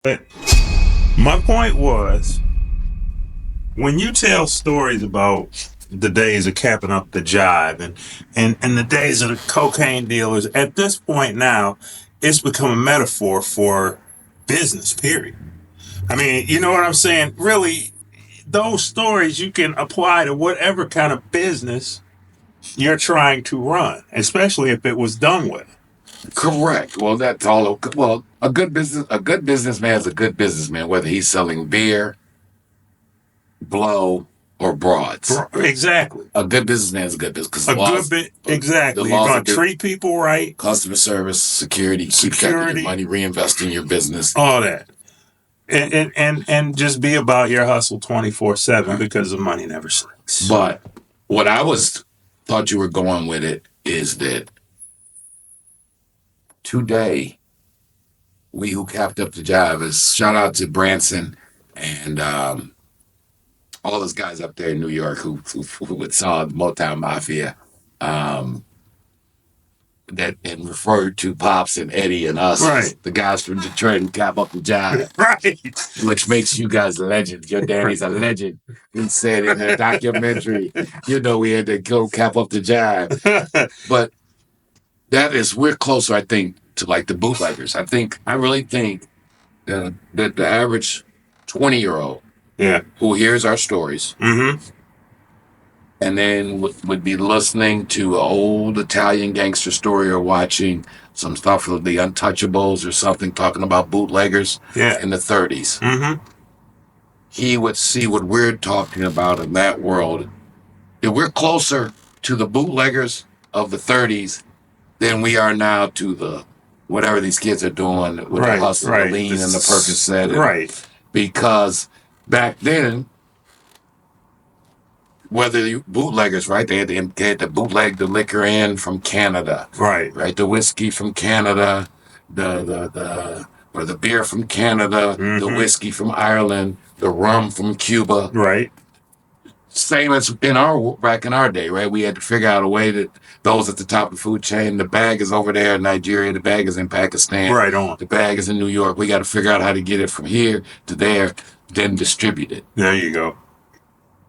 But my point was, when you tell stories about the days of capping up the jive and the days of the cocaine dealers, at this point now, it's become a metaphor for business, period. I mean, you know what I'm saying? Really, those stories you can apply to whatever kind of business you're trying to run, especially if it was done well. Correct. Well, that's all. Well, a good businessman is a good businessman, whether he's selling beer, blow, or broads. Exactly. A good businessman is a good business because A good bit, exactly. You're going to treat people right, customer service, security, keep track of your money, reinvest in your business, all that, and just be about your hustle 24/7 because the money never sleeps. But what I thought you were going with it is that today, we who capped up the job is shout out to Branson and all those guys up there in New York who saw the Motown Mafia, that and referred to Pops and Eddie and us, right, the guys from Detroit who cap up the job, right, which makes you guys legends. Your daddy's a legend. He said in a documentary, we had to go cap up the job, but we're closer, I think, to like the bootleggers. I really think that the average 20-year-old who hears our stories and then would be listening to an old Italian gangster story or watching some stuff with the Untouchables or something talking about bootleggers in the 30s. He would see what we're talking about in that world. If we're closer to the bootleggers of the 30s than we are now to the whatever these kids are doing with the hustle, the lean, and the Percocet. Right. Because back then, whether you bootleggers, right? They had to bootleg the liquor in from Canada. Right. The whiskey from Canada, or the beer from Canada, the whiskey from Ireland, the rum from Cuba. Right. Same as back in our day, right? We had to figure out a way that those at the top of the food chain, the bag is over there in Nigeria, the bag is in Pakistan. Right on. The bag is in New York. We got to figure out how to get it from here to there, then distribute it. There you go.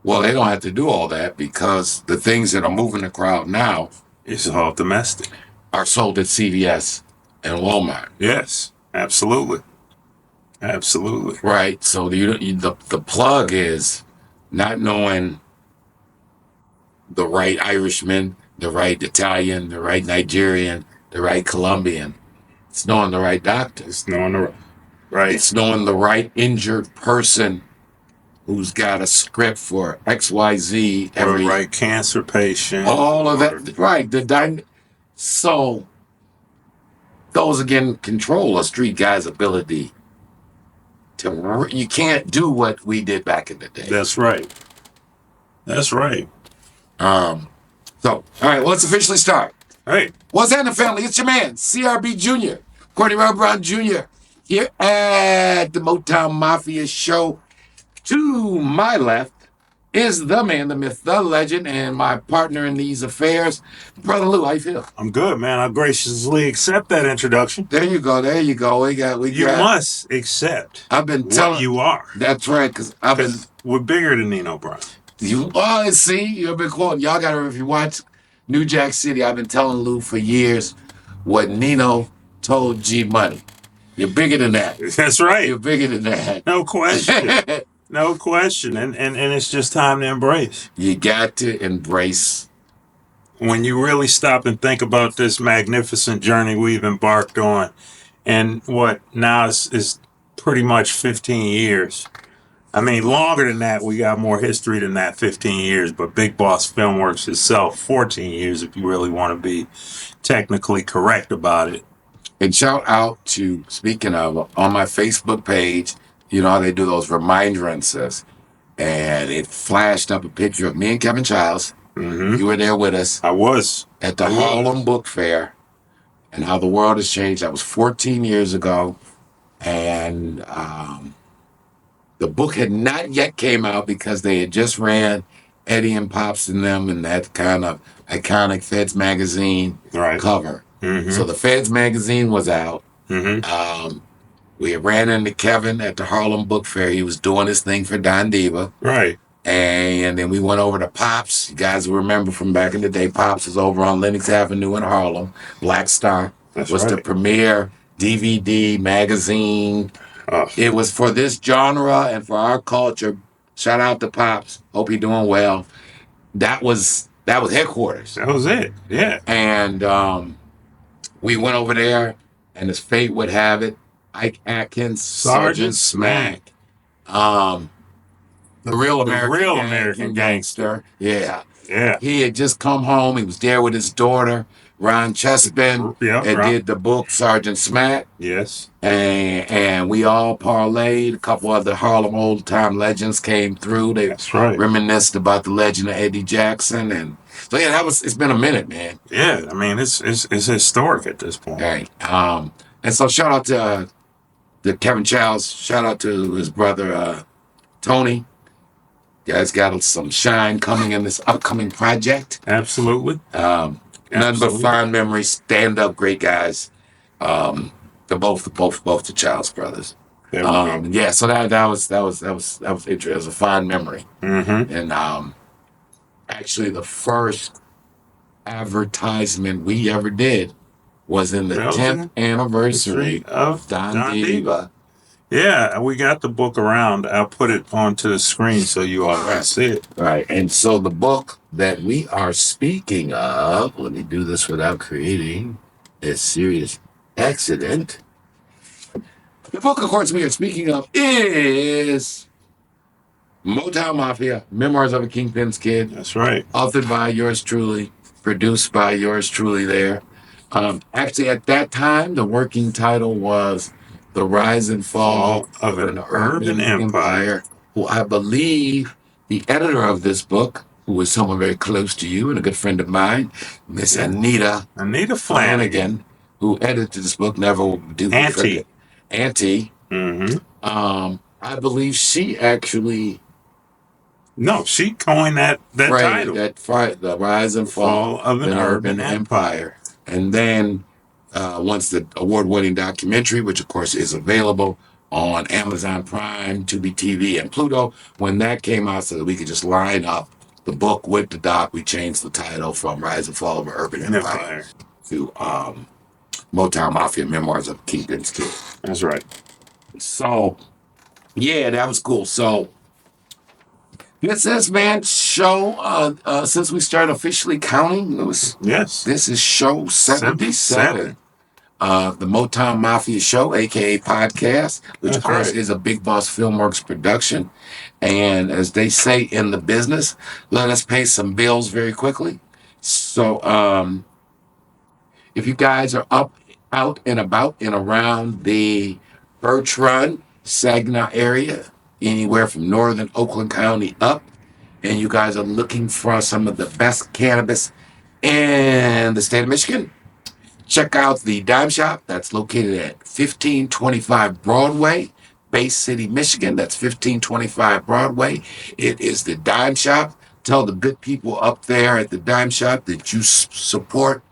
Well, they don't have to do all that because the things that are moving the crowd now, it's all domestic, are sold at CVS and Walmart. Yes, absolutely. Absolutely. Right. So the plug is not knowing the right Irishman, the right Italian, the right Nigerian, the right Colombian. It's knowing the right doctor. It's knowing the right. It's knowing the right injured person who's got a script for XYZ. Or the right cancer patient. All of that. Right. So those again control a street guy's ability to. You can't do what we did back in the day. That's right. That's right. So, all right, well, let's officially start. All right. What's happening, family? It's your man, CRB Jr., Courtney Rob Brown Jr., here at the Motown Mafia Show. To my left is the man, the myth, the legend, and my partner in these affairs, Brother Lou. How you feel? I'm good, man. I graciously accept that introduction. There you go. There you go. You must accept. I've been telling you are. That's right, because we're bigger than Nino Brown. You've been quoting. Y'all got to, if you watch New Jack City, I've been telling Lou for years what Nino told G Money. You're bigger than that. That's right. You're bigger than that. No question. No question. And it's just time to embrace. You got to embrace. When you really stop and think about this magnificent journey we've embarked on, and what now is pretty much 15 years. I mean, longer than that, we got more history than that, 15 years, but Big Boss Filmworks itself, 14 years if you really want to be technically correct about it. And shout out to, speaking of, on my Facebook page, you know how they do those remindrances, and it flashed up a picture of me and Kevin Childs. You were there with us. I was. At the Harlem Book Fair, and how the world has changed. That was 14 years ago, and the book had not yet came out because they had just ran Eddie and Pops and them in that kind of iconic Feds magazine cover. So the Feds magazine was out. We ran into Kevin at the Harlem Book Fair. He was doing his thing for Don Diva. Right. And then we went over to Pops. You guys will remember from back in the day, Pops is over on Lenox Avenue in Harlem. Black Star was the premier DVD magazine. It was for this genre and for our culture. Shout out to Pops. Hope you're doing well. That was headquarters. That was it. Yeah. And we went over there, and as fate would have it, Ike Atkins, Sergeant Smack. The real American gangster. Yeah. Yeah. He had just come home. He was there with his daughter, Ron Chespin, and did the book Sergeant Smack. Yes. And we all parlayed. A couple other Harlem old time legends came through. They reminisced about the legend of Eddie Jackson. And so yeah, it's been a minute, man. Yeah, I mean it's historic at this point. Right. And so shout out to Kevin Childs, shout out to his brother Tony. Guys got some shine coming in this upcoming project. Absolutely. None but fond memories. Stand up, great guys. They're both the Childs brothers. Yeah. So that was interesting. It was a fond memory. Mm-hmm. And actually, the first advertisement we ever did was in the 10th anniversary of Don Diva. Yeah, we got the book around. I'll put it onto the screen so you all can see it. Right. And so the book that we are speaking of, let me do this without creating a serious accident. The book, of course, we are speaking of is Motown Mafia, Memoirs of a Kingpin's Kid. That's right. Authored by yours truly, produced by yours truly there. Actually, at that time, the working title was The Rise and Fall of an Urban Empire, who I believe the editor of this book, who was someone very close to you and a good friend of mine, Miss Anita Flanagan, who edited this book, never do Auntie. Mm-hmm. I believe she actually... No, she coined that title. The Rise and Fall of an Urban Empire. And then once the award-winning documentary, which of course is available on Amazon Prime, Tubi TV, and Pluto, when that came out so that we could just line up the book with the doc, we changed the title from Rise and Fall of an Urban Empire to Motown Mafia, Memoirs of Kingpin's Kid. That's right. So, yeah, that was cool. So, this is, man, show, since we started officially counting, Lewis. Yes. This is show 77. The Motown Mafia Show, a.k.a. podcast, which, of course, is a Big Boss Filmworks production. And as they say in the business, let us pay some bills very quickly. So, if you guys are out and about and around the Birch Run, Saginaw area, anywhere from northern Oakland County up, and you guys are looking for some of the best cannabis in the state of Michigan, check out the Dime Shop. That's located at 1525 Broadway, Bay City, Michigan. That's 1525 Broadway. It is the Dime Shop. Tell the good people up there at the Dime Shop that you support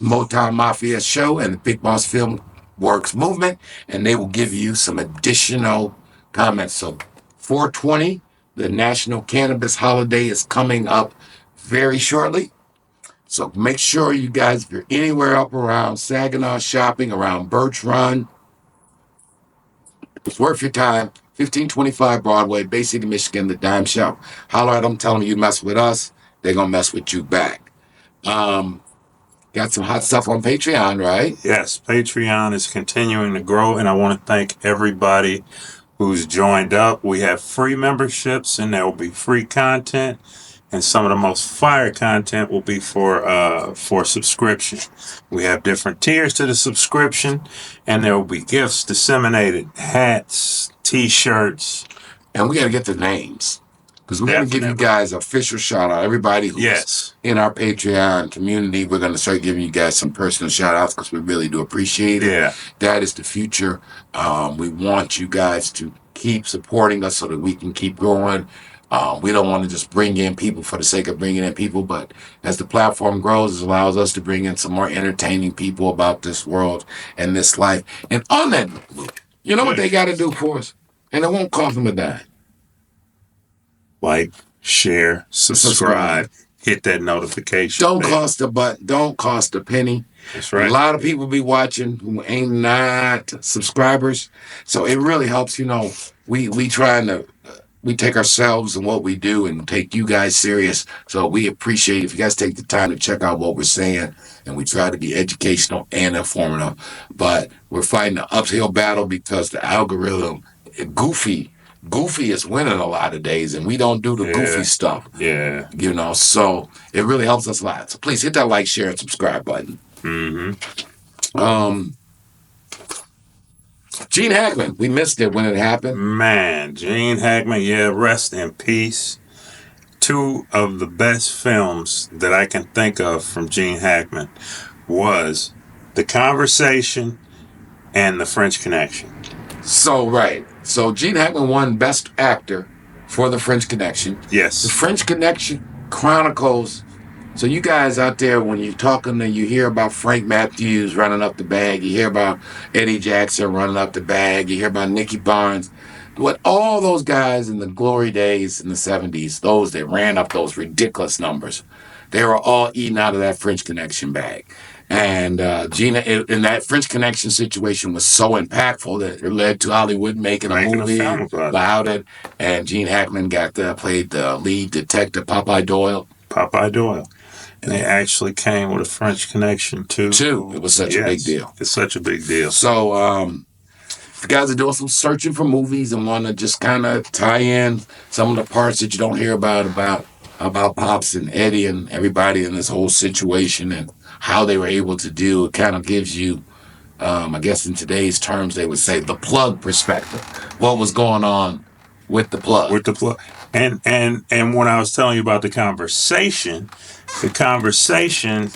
Motown Mafia Show and the Big Boss Film Works movement, and they will give you some additional comments. So 420, the National Cannabis Holiday, is coming up very shortly. So make sure you guys, if you're anywhere up around Saginaw shopping, around Birch Run, it's worth your time. 1525 Broadway, Bay City, Michigan, the Dime Shop. Holler at them, tell them you mess with us. They're going to mess with you back. Got some hot stuff on Patreon, right? Yes, Patreon is continuing to grow, and I want to thank everybody who's joined up. We have free memberships, and there will be free content, and some of the most fire content will be for subscription. We have different tiers to the subscription, and there will be gifts disseminated, hats, T-shirts. And we got to get the names. Because we're going to give you guys an official shout out. Everybody who's in our Patreon community, we're going to start giving you guys some personal shout outs because we really do appreciate it. Yeah. That is the future. We want you guys to keep supporting us so that we can keep growing. We don't want to just bring in people for the sake of bringing in people, but as the platform grows, it allows us to bring in some more entertaining people about this world and this life. And on that note, You know what they got to do for us? And it won't cost them a dime. Like, share, subscribe, hit that notification. Don't cost a butt. Don't cost a penny. That's right. A lot of people be watching who ain't not subscribers, so it really helps. You know, we trying to we take ourselves and what we do and take you guys serious. So we appreciate if you guys take the time to check out what we're saying, and we try to be educational and informative. But we're fighting an uphill battle because the algorithm, goofy is winning a lot of days, and we don't do the goofy stuff. Yeah. You know, so it really helps us a lot. So please hit that like, share, and subscribe button. Gene Hackman, we missed it when it happened. Man, Gene Hackman, yeah, rest in peace. Two of the best films that I can think of from Gene Hackman was The Conversation and The French Connection. So, right. So Gene Hackman won Best Actor for The French Connection. Yes. The French Connection chronicles. So you guys out there, when you're talking and you hear about Frank Matthews running up the bag, you hear about Eddie Jackson running up the bag, you hear about Nicky Barnes, what all those guys in the glory days in the 70s, those that ran up those ridiculous numbers, they were all eating out of that French Connection bag. And Gina, in that French Connection situation was so impactful that it led to Hollywood making a movie about it. And Gene Hackman played the lead detective, Popeye Doyle. And they actually came with a French Connection too. It was such a big deal. It's such a big deal. So if you guys are doing some searching for movies and want to just kind of tie in some of the parts that you don't hear about Pops and Eddie and everybody in this whole situation and how they were able to do, it kind of gives you, I guess in today's terms, they would say the plug perspective. What was going on with the plug. And when I was telling you about the conversation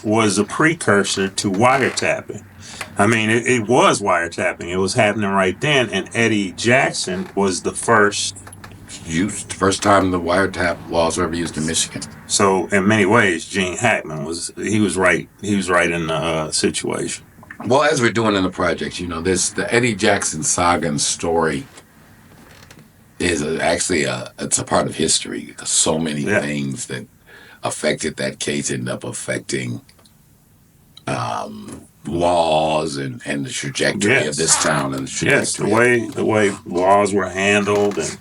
was a precursor to wiretapping. I mean, it was wiretapping. It was happening right then, and Eddie Jackson was the first time the wiretap laws were ever used in Michigan. So in many ways, Gene Hackman was right in the situation. Well, as we're doing in the project, you know, the Eddie Jackson saga and story is it's a part of history because so many things that affected that case ended up affecting laws and the trajectory of this town and the trajectory. The way laws were handled and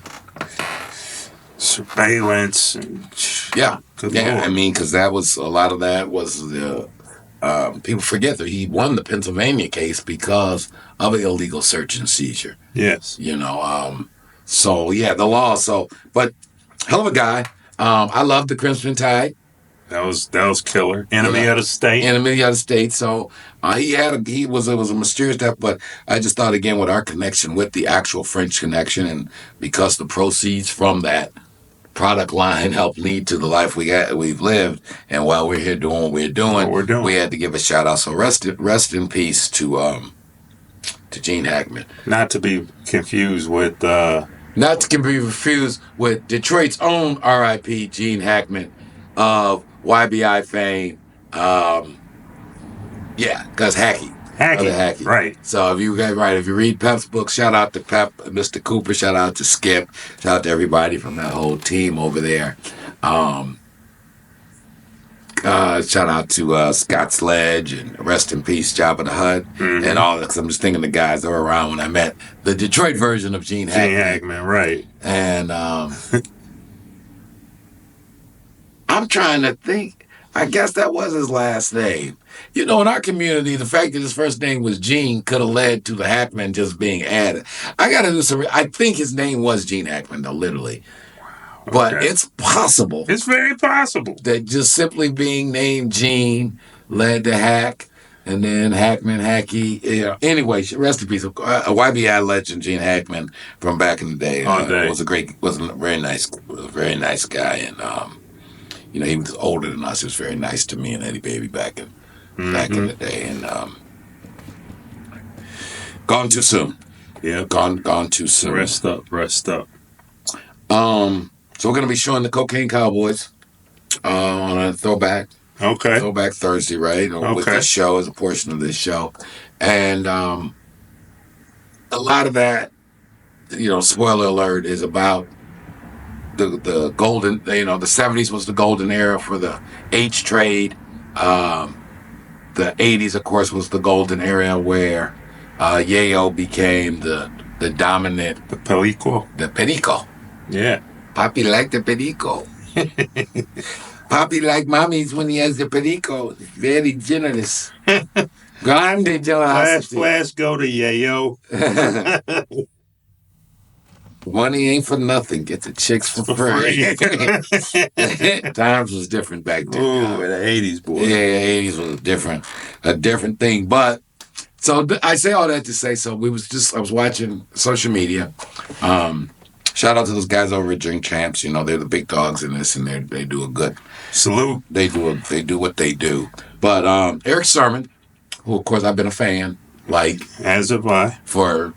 surveillance and I mean, because that was a lot of that was the people forget that he won the Pennsylvania case because of an illegal search and seizure. Yes, you know. So yeah, the law. So, but hell of a guy. I love the Crimson Tide. That was killer. Enemy of the State. So it was a mysterious death, but I just thought again with our connection with the actual French Connection, and because the proceeds from that product line helped lead to the life we've lived, and while we're here doing what we're doing, we had to give a shout out. So rest in peace to Gene Hackman. Not to be confused with Detroit's own R.I.P. Gene Hackman of YBI fame. Because Hacky. Right. So if you read Pep's book, shout out to Pep, Mr. Cooper, shout out to Skip, shout out to everybody from that whole team over there. Shout out to Scott Sledge and rest in peace Jabba the Hutt and all that. Cause I'm just thinking the guys that were around when I met the Detroit version of Gene Hackman. Right. And I'm trying to think. I guess that was his last name. You know, in our community, the fact that his first name was Gene could have led to the Hackman just being added. I got to do some. I think his name was Gene Hackman, though, literally. Wow. But it's possible. It's very possible that just simply being named Gene led to Hack, and then Hackman, Hacky. You know. Anyway, rest in peace. A YBI legend, Gene Hackman, from back in the day. Was a very nice guy, and you know, he was older than us. He was very nice to me and Eddie Baby back in the day, and gone too soon. Yeah, gone too soon. Rest up. So we're gonna be showing the Cocaine Cowboys on a throwback. Okay. Throwback Thursday, right? With this show as a portion of this show, and a lot of that, spoiler alert, is about the golden, the 70s was the golden era for the H trade. The 80s, of course, was the golden era where yayo became the dominant. The Perico. The perico. Yeah. Papi like the perico. Papi like mommies when he has the perico. Very generous. Grande generosity. Flash go to yayo. Money ain't for nothing. Get the chicks for free. Times was different back then. Ooh, the 80s, boy. Yeah, 80s was a different thing. But so I say all that to say, so I was watching social media. Shout out to those guys over at Drink Champs. They're the big dogs in this, and they do a good salute. They do what they do. But Eric Sermon, who of course I've been a fan, as have I, for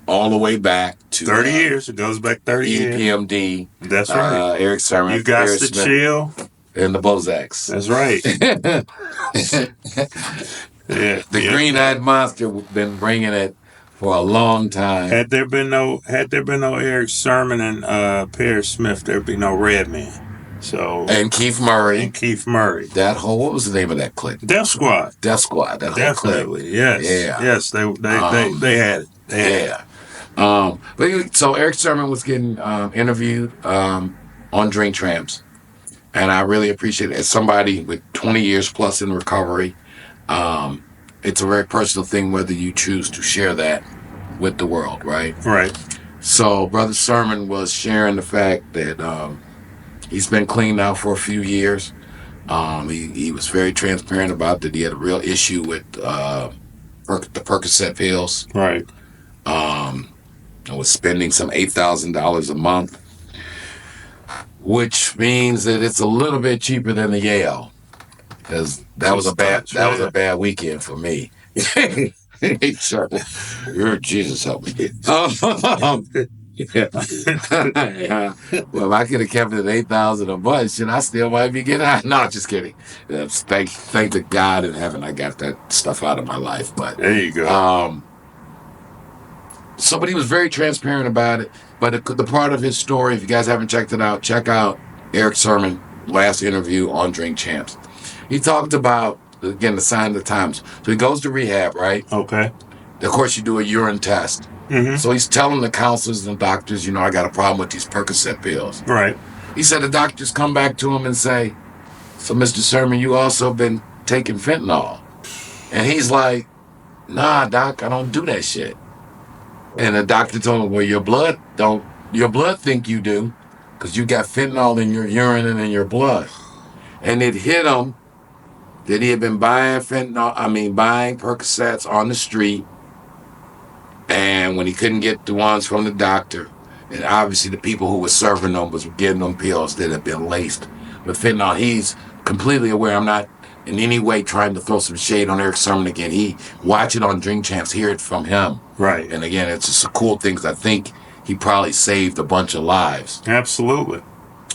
all the way back to 30 years. It goes back 30 years. EPMD. That's right. Eric Sermon. You got to chill. And the Bozaks. That's right. Yeah. The green-eyed monster been bringing it for a long time. Had there been no Eric Sermon and Perry Smith, there'd be no Redman. So and Keith Murray. That whole, what was the name of that clique? Death Squad. That whole definitely clique. Yes. Yeah. Yes. They had it. But so Eric Sermon was getting interviewed on Drink Tramps, and I really appreciate it. As somebody with 20 years plus in recovery, it's a very personal thing whether you choose to share that with the world, right? Right. So Brother Sermon was sharing the fact that he's been clean now for a few years. He was very transparent about that. He had a real issue with the Percocet pills. Right. I was spending some $8,000 a month, which means that it's a little bit cheaper than the Yale, because that was a bad weekend for me. Sure. Jesus help me. Well, if I could have kept it at 8,000 a month, I still might be getting out. No, just kidding. Thank to God in heaven I got that stuff out of my life. But there you go. But he was very transparent about it. But the part of his story, if you guys haven't checked it out, check out Eric Sermon last interview on Drink Champs. He talked about, again, the sign of the times. So he goes to rehab, right? Okay. Of course, you do a urine test. Mm-hmm. So he's telling the counselors and the doctors, I got a problem with these Percocet pills. Right. He said the doctors come back to him and say, so Mr. Sermon, you also been taking fentanyl. And he's like, nah, doc, I don't do that shit. And the doctor told him, well, your blood think you do, because you got fentanyl in your urine and in your blood. And it hit him that he had been buying Percocets on the street, and when he couldn't get the ones from the doctor, and obviously the people who were serving them was getting them pills that had been laced with fentanyl. He's completely aware. I'm not in any way trying to throw some shade on Eric Sermon again. He watch it on Drink Champs, hear it from him. Right. And again, it's just a cool thing, because I think he probably saved a bunch of lives. Absolutely.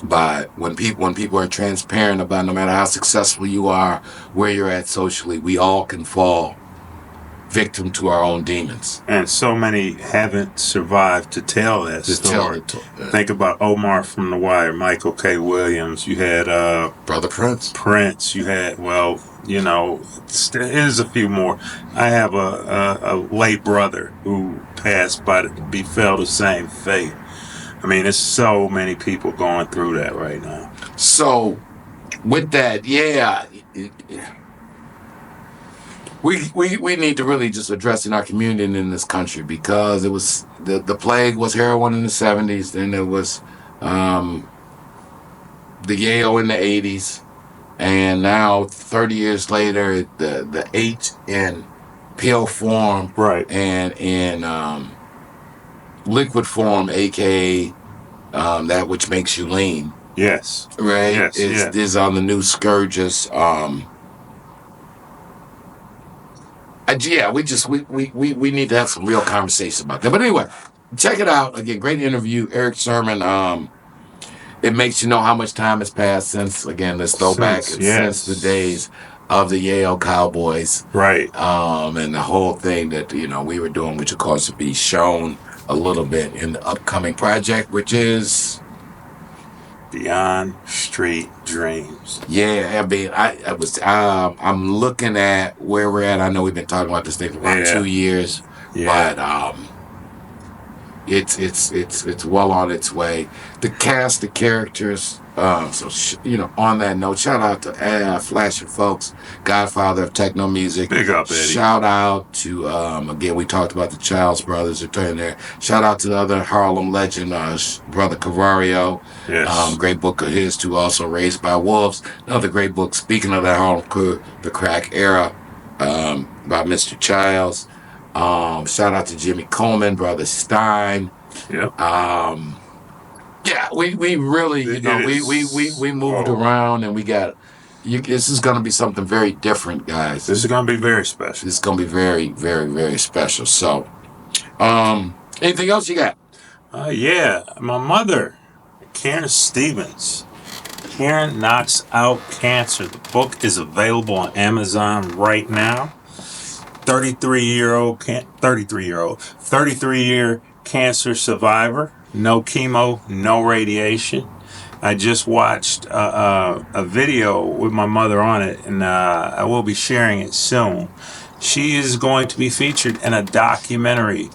But when people are transparent about, no matter how successful you are, where you're at socially, we all can fall victim to our own demons. And so many haven't survived to tell that story. Think about Omar from The Wire, Michael K. Williams. You had Brother Prince. You had, there's a few more. I have a late brother who passed befell the same fate. I mean, there's so many people going through that right now. So, with that, we need to really just address in our community and in this country, because it was the plague was heroin in the 70s, then it was the yayo in the 80s, and now 30 years later the H in pill form, right, and in liquid form, aka that which makes you lean. Yes. Right? Yes. Is on the new scourges. We need to have some real conversation about that. But anyway, check it out. Again, great interview. Eric Sermon. It makes you know how much time has passed since, again, let's go back and since the days of the Yale Cowboys. Right. And the whole thing that, we were doing, which of course would be shown a little bit in the upcoming project, which is Beyond Street Dreams. Yeah, I mean, I'm looking at where we're at. I know we've been talking about this thing for about 2 years, but it's well on its way. The cast, the characters. On that note, shout out to Flashing Folks, Godfather of techno music. Big up, Eddie. Shout out to again, we talked about the Childs brothers are turning there. Shout out to the other Harlem legend, brother Cavario. Yes. Great book of his too, also Raised by Wolves. Another great book. Speaking of that Harlem crew, the crack era, by Mr. Childs. Shout out to Jimmy Coleman, brother Stein. Yep. We really, we moved around, and we got. This is going to be something very different, guys. This is going to be very special. This is going to be very, very, very special. So, anything else you got? My mother, Karen Stevens. Karen Knocks Out Cancer. The book is available on Amazon right now. 33-year cancer survivor. No chemo, no radiation. I just watched a video with my mother on it, and I will be sharing it soon. She is going to be featured in a documentary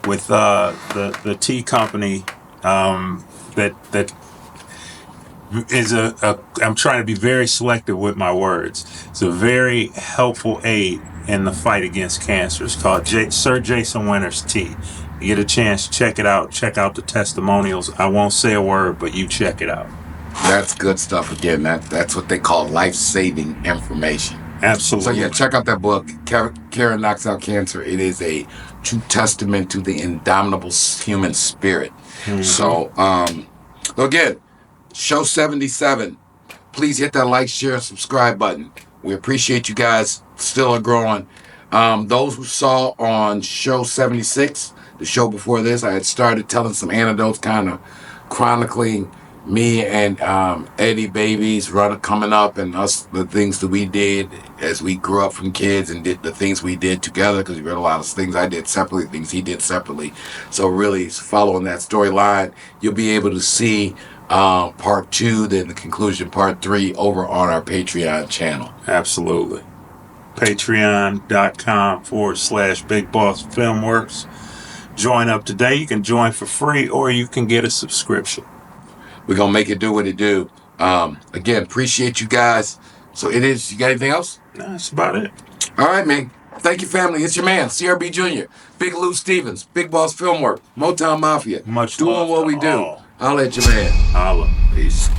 with the tea company that is I'm trying to be very selective with my words. It's a very helpful aid in the fight against cancer. It's called Sir Jason Winter's Tea. You get a chance, check it out. Check out the testimonials. I won't say a word, but you check it out. That's good stuff. Again, that's what they call life-saving information. Absolutely. So check out that book, Karen Knocks Out Cancer. It is a true testament to the indomitable human spirit. Mm-hmm. So, again, Show 77. Please hit that like, share, subscribe button. We appreciate you guys. Still are growing. Those who saw on Show 76, the show before this, I had started telling some anecdotes, kind of chronicling me and Eddie Baby's run coming up, and us, the things that we did as we grew up from kids, and did the things we did together, because we read a lot of things I did separately, things he did separately. So really following that storyline, you'll be able to see part 2, then the conclusion, part 3, over on our Patreon channel. Absolutely. Patreon.com/Big Boss Filmworks. Join up today. You can join for free, or you can get a subscription. We're going to make it do what it do. Again, appreciate you guys. So it is, you got anything else? No, that's about it. All right, man. Thank you, family. It's your man, CRB Jr., Big Lou Stevens, Big Boss Filmwork, Motown Mafia. Much doing love what we do. all. I'll let you, man. Holla. Peace.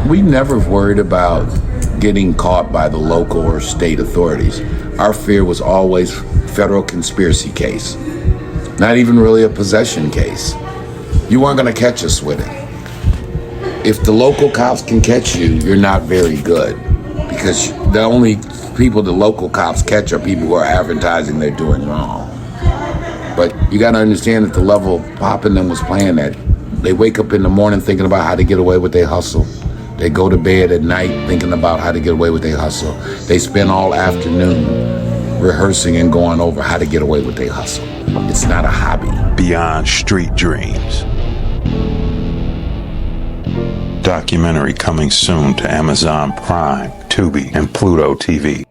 We never worried about getting caught by the local or state authorities. Our fear was always federal conspiracy case. Not even really a possession case. You weren't going to catch us with it. If the local cops can catch you, you're not very good, because the only people the local cops catch are people who are advertising they're doing wrong. But you got to understand that the level Pop and them was playing at, they wake up in the morning thinking about how to get away with their hustle. They go to bed at night thinking about how to get away with their hustle. They spend all afternoon rehearsing and going over how to get away with their hustle. It's not a hobby. Beyond Street Dreams. Documentary coming soon to Amazon Prime, Tubi, and Pluto TV.